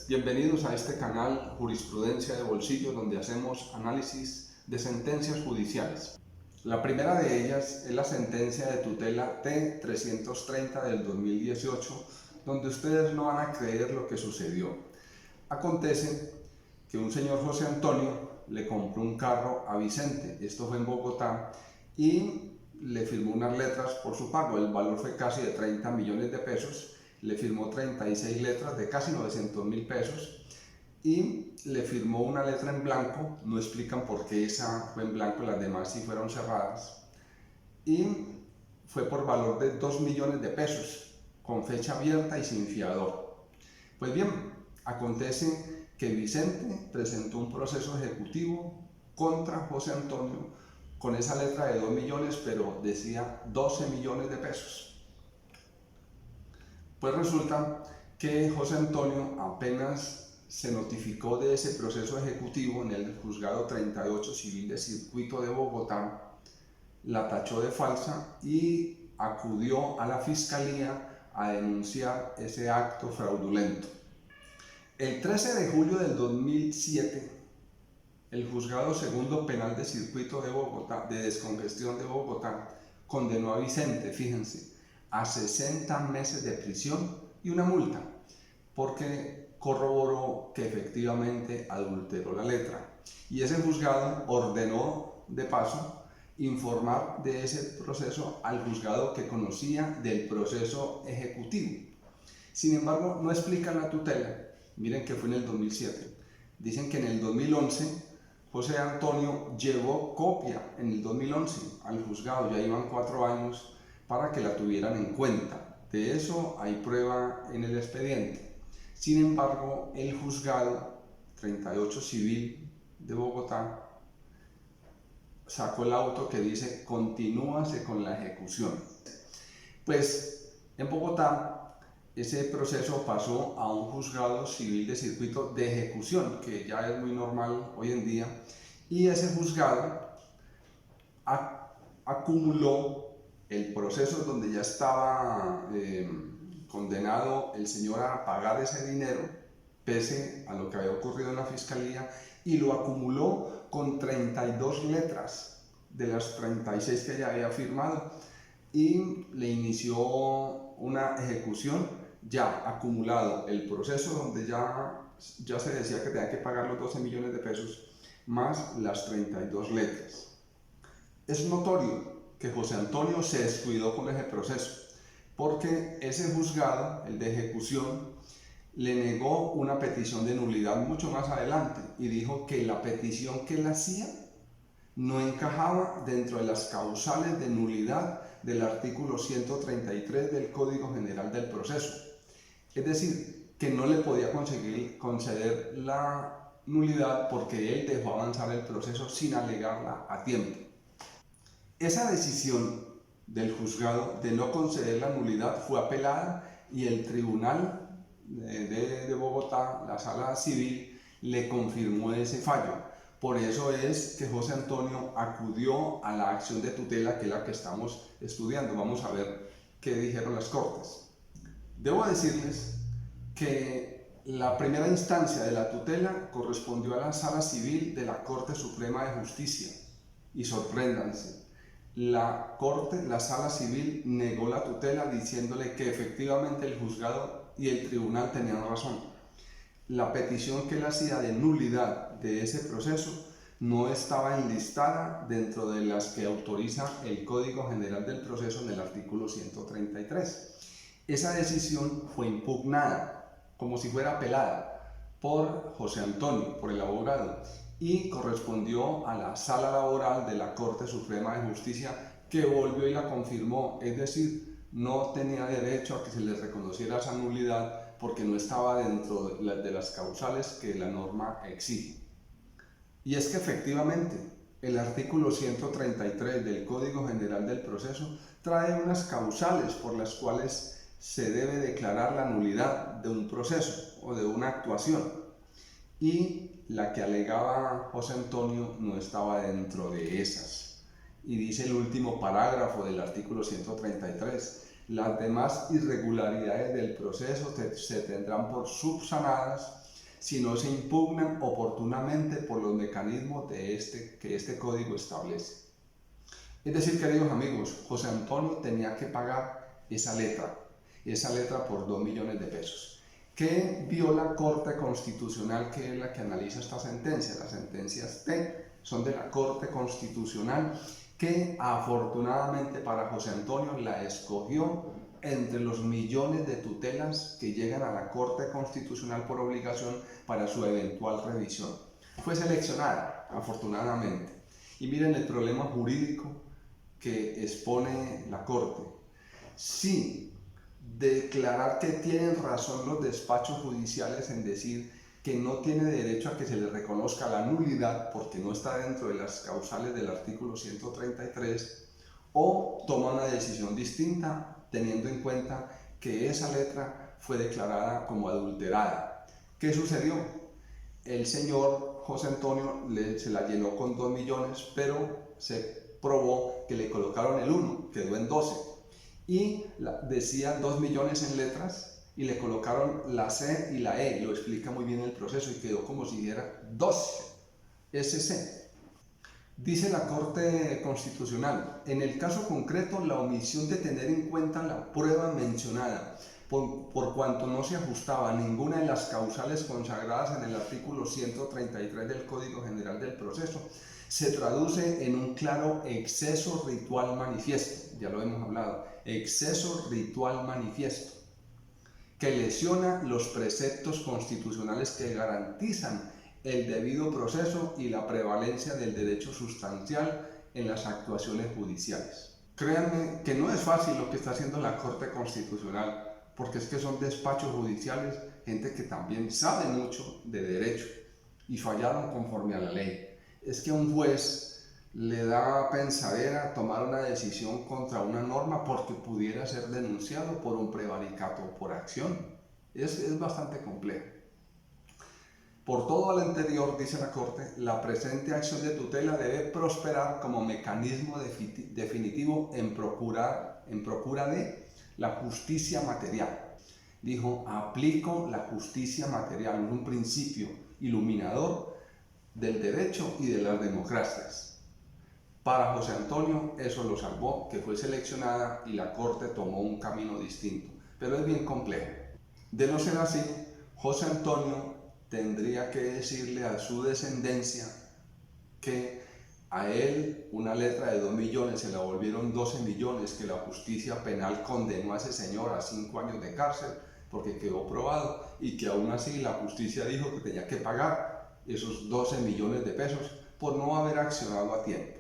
días, bienvenidos a este canal Jurisprudencia de Bolsillo, donde hacemos análisis de sentencias judiciales. La primera de ellas es la sentencia de tutela T-330 del 2018, donde ustedes no van a creer lo que sucedió. Acontece que un señor José Antonio le compró un carro a Vicente, esto fue en Bogotá, y le firmó unas letras por su pago. El valor fue casi de 30 millones de pesos. Le firmó 36 letras de casi 900.000 pesos y le firmó una letra en blanco. No explican por qué esa fue en blanco, las demás sí fueron cerradas, y fue por valor de 2 millones de pesos, con fecha abierta y sin fiador. Pues bien, acontece que Vicente presentó un proceso ejecutivo contra José Antonio con esa letra de 2 millones, pero decía 12 millones de pesos. Pues resulta que José Antonio apenas se notificó de ese proceso ejecutivo en el Juzgado 38 Civil de Circuito de Bogotá, la tachó de falsa y acudió a la Fiscalía a denunciar ese acto fraudulento. El 13 de julio del 2007, el Juzgado Segundo Penal de Circuito de Bogotá, de Descongestión de Bogotá, condenó a Vicente, fíjense, a 60 meses de prisión y una multa, porque corroboró que efectivamente adulteró la letra. Y ese juzgado ordenó, de paso, informar de ese proceso al juzgado que conocía del proceso ejecutivo. Sin embargo, no explican la tutela. Miren que fue en el 2007. Dicen que en el 2011 José Antonio llevó copia en el 2011 al juzgado, ya iban 4 años para que la tuvieran en cuenta. De eso hay prueba en el expediente. Sin embargo, el juzgado 38 Civil de Bogotá sacó el auto que dice continúase con la ejecución. Pues en Bogotá ese proceso pasó a un juzgado civil de circuito de ejecución, que ya es muy normal hoy en día, y ese juzgado acumuló el proceso donde ya estaba condenado el señor a pagar ese dinero, pese a lo que había ocurrido en la Fiscalía, y lo acumuló con 32 letras de las 36 que ya había firmado, y le inició una ejecución ya acumulado el proceso donde ya se decía que tenía que pagar los 12 millones de pesos más las 32 letras. Es notorio que José Antonio se descuidó con ese proceso, porque ese juzgado, el de ejecución, le negó una petición de nulidad mucho más adelante y dijo que la petición que él hacía no encajaba dentro de las causales de nulidad del artículo 133 del Código General del Proceso. Es decir, que no le podía conceder la nulidad porque él dejó avanzar el proceso sin alegarla a tiempo. Esa decisión del juzgado de no conceder la nulidad fue apelada y el Tribunal de Bogotá, la Sala Civil, le confirmó ese fallo. Por eso es que José Antonio acudió a la acción de tutela, que es la que estamos estudiando. Vamos a ver qué dijeron las Cortes. Debo decirles que la primera instancia de la tutela correspondió a la Sala Civil de la Corte Suprema de Justicia. Y sorpréndanse, la Sala Civil negó la tutela diciéndole que efectivamente el juzgado y el tribunal tenían razón. La petición que él hacía de nulidad de ese proceso no estaba enlistada dentro de las que autoriza el Código General del Proceso en el artículo 133. Esa decisión fue impugnada, como si fuera apelada, por José Antonio, por el abogado, y correspondió a la Sala Laboral de la Corte Suprema de Justicia, que volvió y la confirmó. Es decir, no tenía derecho a que se le reconociera esa nulidad porque no estaba dentro de las causales que la norma exige. Y es que efectivamente el artículo 133 del Código General del Proceso trae unas causales por las cuales se debe declarar la nulidad de un proceso o de una actuación, y la que alegaba José Antonio no estaba dentro de esas. Y dice el último parágrafo del artículo 133: las demás irregularidades del proceso se tendrán por subsanadas si no se impugnan oportunamente por los mecanismos que este código establece. Es decir, queridos amigos, José Antonio tenía que pagar esa letra por 2 millones de pesos. ¿Qué vio la Corte Constitucional, que es la que analiza esta sentencia? Las sentencias T son de la Corte Constitucional, que afortunadamente para José Antonio la escogió entre los millones de tutelas que llegan a la Corte Constitucional por obligación para su eventual revisión. Fue seleccionada, afortunadamente. Y miren el problema jurídico que expone la Corte. Sí, declarar que tienen razón los despachos judiciales en decir que no tiene derecho a que se le reconozca la nulidad porque no está dentro de las causales del artículo 133, o toma una decisión distinta teniendo en cuenta que esa letra fue declarada como adulterada. ¿Qué sucedió? El señor José Antonio se la llenó con 2 millones, pero se probó que le colocaron el 1, quedó en 12. Y decía 2 millones en letras y le colocaron la C y la E, lo explica muy bien el proceso, y quedó como si diera 12 SC. Dice la Corte Constitucional, en el caso concreto, la omisión de tener en cuenta la prueba mencionada, por cuanto no se ajustaba a ninguna de las causales consagradas en el artículo 133 del Código General del Proceso, se traduce en un claro exceso ritual manifiesto, ya lo hemos hablado, exceso ritual manifiesto, que lesiona los preceptos constitucionales que garantizan el debido proceso y la prevalencia del derecho sustancial en las actuaciones judiciales. Créanme que no es fácil lo que está haciendo la Corte Constitucional, porque es que son despachos judiciales, gente que también sabe mucho de derecho y fallaron conforme a la ley. Es que a un juez le da pensadera tomar una decisión contra una norma porque pudiera ser denunciado por un prevaricato por acción. Es bastante complejo. Por todo lo anterior, dice la Corte, la presente acción de tutela debe prosperar como mecanismo definitivo en procura de la justicia material. Dijo, aplico la justicia material, un principio iluminador del derecho y de las democracias. Para José Antonio eso lo salvó, que fue seleccionada y la Corte tomó un camino distinto, pero es bien complejo. De no ser así, José Antonio tendría que decirle a su descendencia que a él una letra de 2 millones se la volvieron 12 millones, que la justicia penal condenó a ese señor a 5 años de cárcel porque quedó probado, y que aún así la justicia dijo que tenía que pagar esos 12 millones de pesos por no haber accionado a tiempo.